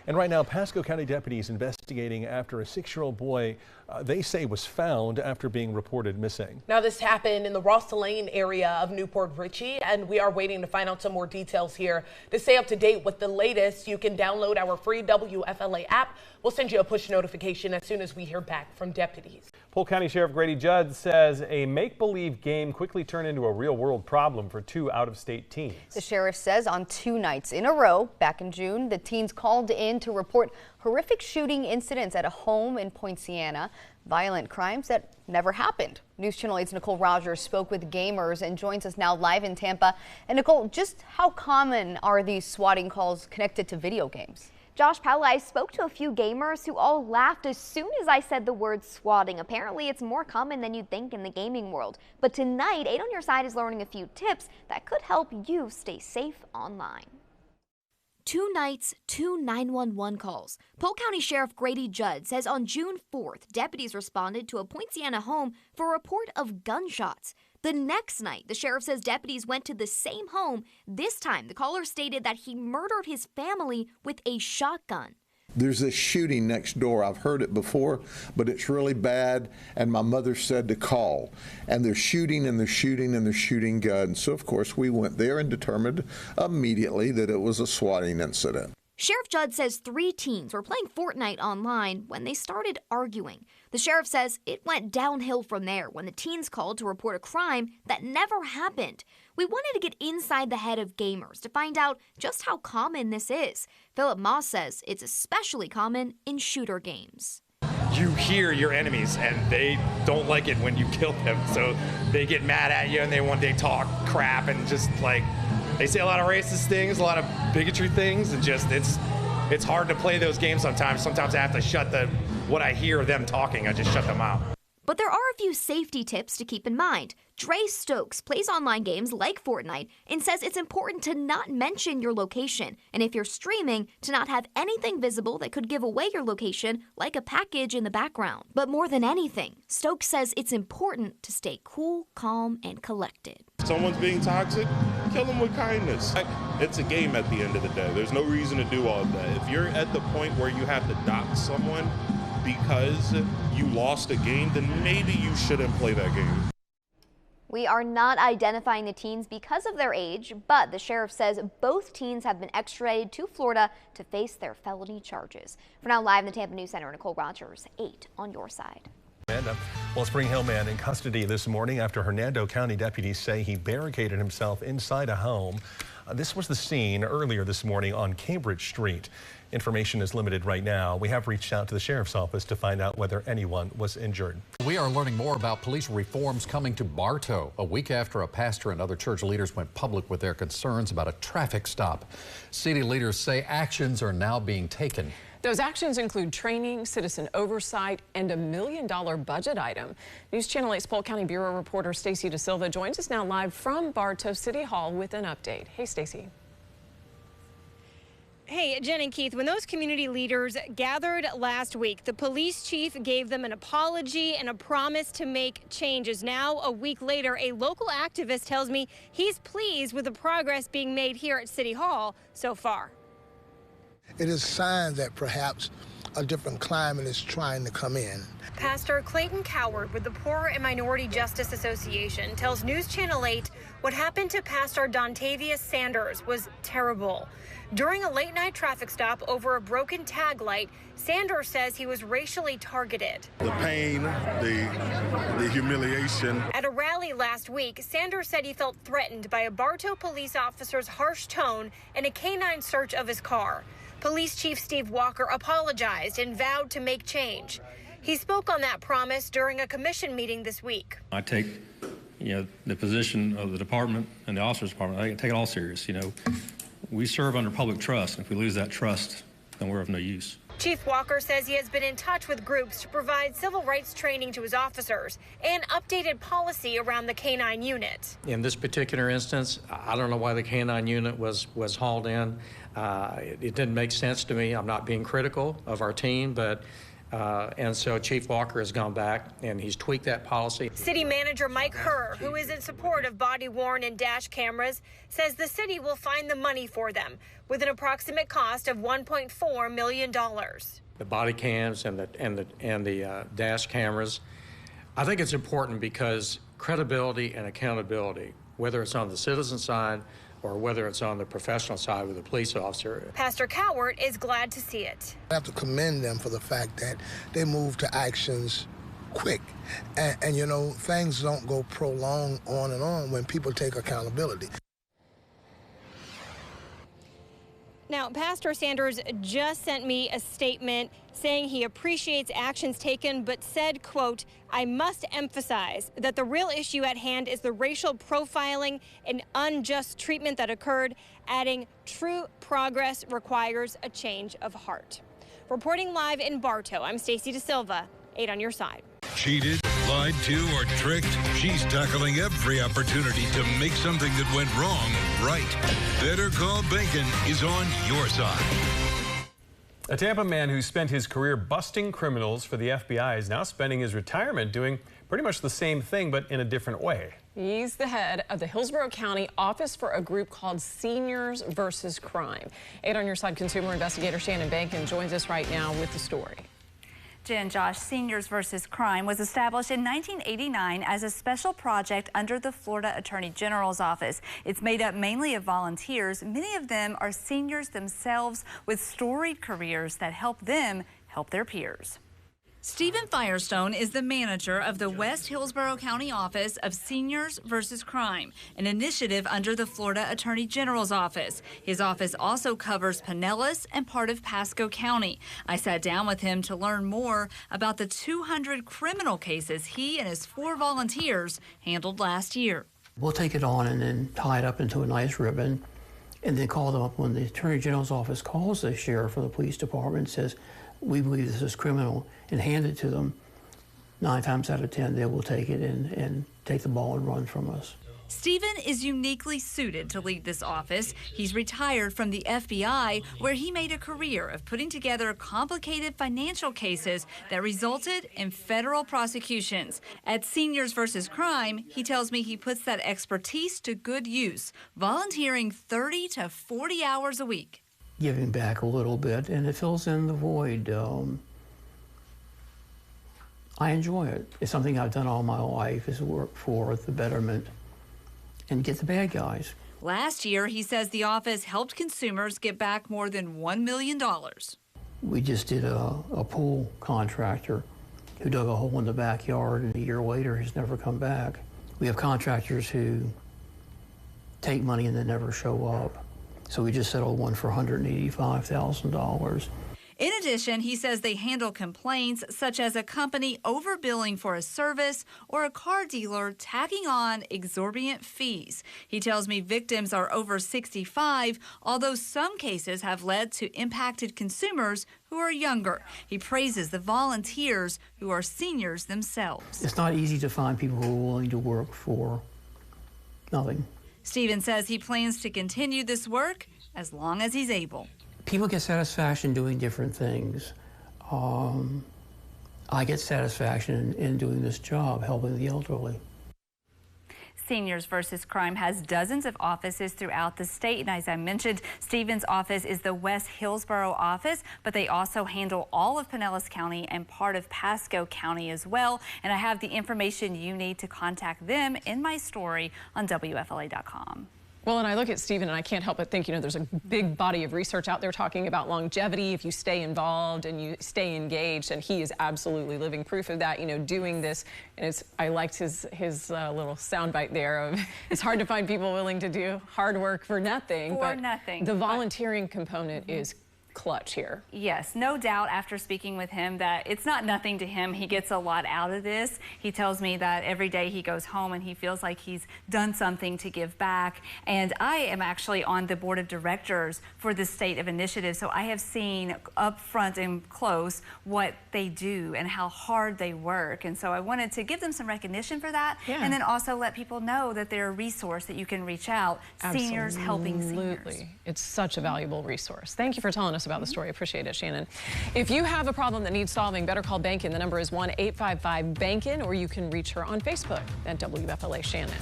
And right now, Pasco County deputies investigating after a 6-year-old boy they say was found after being reported missing. Now, this happened in the Ross Lane area of Newport Richey, and we are waiting to find out some more details here. To stay up to date with the latest, you can download our free WFLA app. We'll send you a push notification as soon as we hear back from deputies. Polk County Sheriff Grady Judd says a make-believe game quickly turned into a real-world problem for 2 out-of-state teens. The sheriff says on 2 nights in a row back in June, the teens called in to report horrific shooting incidents at a home in Poinciana, violent crimes that never happened. News Channel 8's Nicole Rogers spoke with gamers and joins us now live in Tampa. And Nicole, just how common are these swatting calls connected to video games? Josh Powell, I spoke to a few gamers who all laughed as soon as I said the word swatting. Apparently, it's more common than you'd think in the gaming world. But tonight, 8 on Your Side is learning a few tips that could help you stay safe online. 2 nights, 2 911 calls. Polk County Sheriff Grady Judd says on June 4th, deputies responded to a Poinciana home for a report of gunshots. The next night, the sheriff says deputies went to the same home. This time, the caller stated that he murdered his family with a shotgun. There's this shooting next door. I've heard it before, but it's really bad, and my mother said to call. And they're shooting and they're shooting and they're shooting guns. So, of course, we went there and determined immediately that it was a swatting incident. Sheriff Judd says 3 teens were playing Fortnite online when they started arguing. The sheriff says it went downhill from there when the teens called to report a crime that never happened. We wanted to get inside the head of gamers to find out just how common this is. Philip Moss says it's especially common in shooter games. You hear your enemies and they don't like it when you kill them, so they get mad at you and they talk crap and just like they say a lot of racist things, a lot of bigotry things, and just it's hard to play those games sometimes. Sometimes I have to shut what I hear them talking, I just shut them out. But there are a few safety tips to keep in mind. Dre Stokes plays online games like Fortnite and says it's important to not mention your location, and if you're streaming, to not have anything visible that could give away your location, like a package in the background. But more than anything, Stokes says it's important to stay cool, calm, and collected. If someone's being toxic, kill them with kindness. It's a game at the end of the day. There's no reason to do all of that. If you're at the point where you have to dox someone because you lost a game, then maybe you shouldn't play that game. We are not identifying the teens because of their age, but the sheriff says both teens have been extradited to Florida to face their felony charges. For now, live in the Tampa News Center, Nicole Rogers, 8 on Your Side. Well, Spring Hill man in custody this morning after Hernando County deputies say he barricaded himself inside a home. This was the scene earlier this morning on Cambridge Street. Information is limited right now. We have reached out to the sheriff's office to find out whether anyone was injured. We are learning more about police reforms coming to Bartow a week after a pastor and other church leaders went public with their concerns about a traffic stop. City leaders say actions are now being taken. Those actions include training, citizen oversight, and a $1 million budget item. News Channel 8's Polk County Bureau reporter Stacy DeSilva joins us now live from Bartow City Hall with an update. Hey, Stacy. Hey, Jen and Keith, when those community leaders gathered last week, the police chief gave them an apology and a promise to make changes. Now, a week later, a local activist tells me he's pleased with the progress being made here at City Hall so far. It is a sign that perhaps a different climate is trying to come in. Pastor Clayton Coward with the Poor and Minority Justice Association tells News Channel 8 what happened to Pastor Dontavius Sanders was terrible. During a late-night traffic stop over a broken tag light, Sanders says he was racially targeted. The pain, the humiliation. At a rally last week, Sanders said he felt threatened by a Bartow police officer's harsh tone and a canine search of his car. Police Chief Steve Walker apologized and vowed to make change. He spoke on that promise during a commission meeting this week. I take, the position of the department and the officers department, I take it all serious. We serve under public trust, and if we lose that trust, then we're of no use. Chief Walker says he has been in touch with groups to provide civil rights training to his officers and updated policy around the K-9 unit. In this particular instance, I don't know why the K-9 unit was hauled in. It didn't make sense to me. I'm not being critical of our team, but And so Chief Walker has gone back and he's tweaked that policy. City Manager Mike Herr, who is in support of body-worn and dash cameras, says the city will find the money for them with an approximate cost of $1.4 million. The body cams and the dash cameras. I think it's important because credibility and accountability, whether it's on the citizen side or whether it's on the professional side with a police officer. Pastor Cowart is glad to see it. I have to commend them for the fact that they move to actions quick. And you know, things don't go prolonged on and on when people take accountability. Now, Pastor Sanders just sent me a statement saying he appreciates actions taken, but said, quote, "I must emphasize that the real issue at hand is the racial profiling and unjust treatment that occurred," adding, "True progress requires a change of heart." Reporting live in Bartow, I'm Stacey DeSilva, 8 on your side. Cheated, lied to, or tricked? She's tackling every opportunity to make something that went wrong right. Better Call Bacon is on your side. A Tampa man who spent his career busting criminals for the FBI is now spending his retirement doing pretty much the same thing, but in a different way. He's the head of the Hillsborough County Office for a group called Seniors versus Crime. 8 on your side consumer investigator Shannon Bankin joins us right now with the story. Jen, Josh, Seniors versus Crime was established in 1989 as a special project under the Florida Attorney General's office. It's made up mainly of volunteers. Many of them are seniors themselves with storied careers that help them help their peers. Stephen Firestone is the manager of the West Hillsborough County Office of Seniors versus Crime, an initiative under the Florida Attorney General's office. His office also covers Pinellas and part of Pasco County. I sat down with him to learn more about the 200 criminal cases he and his 4 volunteers handled last year. We'll take it on and then tie it up into a nice ribbon and then call them up when the Attorney General's office calls the sheriff or the police department and says, "We believe this is criminal," and hand it to them. 9 times out of 10, they will take it and take the ball and run from us. Stephen is uniquely suited to lead this office. He's retired from the FBI, where he made a career of putting together complicated financial cases that resulted in federal prosecutions. At Seniors versus Crime, he tells me he puts that expertise to good use, volunteering 30 to 40 hours a week. Giving back a little bit, and it fills in the void. I enjoy it. It's something I've done all my life, is work for the betterment and get the bad guys. Last year, he says the office helped consumers get back more than $1 million. We just did a pool contractor who dug a hole in the backyard, and a year later has never come back. We have contractors who take money and then never show up. So we just settled one for $185,000. In addition, he says they handle complaints such as a company overbilling for a service or a car dealer tacking on exorbitant fees. He tells me victims are over 65, although some cases have led to impacted consumers who are younger. He praises the volunteers who are seniors themselves. It's not easy to find people who are willing to work for nothing. Stephen says he plans to continue this work as long as he's able. People get satisfaction doing different things. I get satisfaction in doing this job, helping the elderly. Seniors versus Crime has dozens of offices throughout the state, and as I mentioned, Stephen's office is the West Hillsborough office, but they also handle all of Pinellas County and part of Pasco County as well. And I have the information you need to contact them in my story on WFLA.com. Well, and I look at Stephen and I can't help but think, there's a big body of research out there talking about longevity if you stay involved and you stay engaged, and he is absolutely living proof of that, doing this. And I liked his little soundbite there of it's hard to find people willing to do hard work for nothing. The volunteering component is clutch here. Yes, no doubt after speaking with him that it's not nothing to him. He gets a lot out of this. He tells me that every day he goes home and he feels like he's done something to give back. And I am actually on the board of directors for the State of Initiative, so I have seen up front and close what they do and how hard they work. And so I wanted to give them some recognition for that, and then also let people know that they're a resource that you can reach out. Seniors helping seniors. Absolutely. It's such a valuable resource. Thank you for telling us us about the story. Appreciate it, Shannon. If you have a problem that needs solving, better call Bankin. The number is 1-855-BANKIN, or you can reach her on Facebook at WFLA Shannon.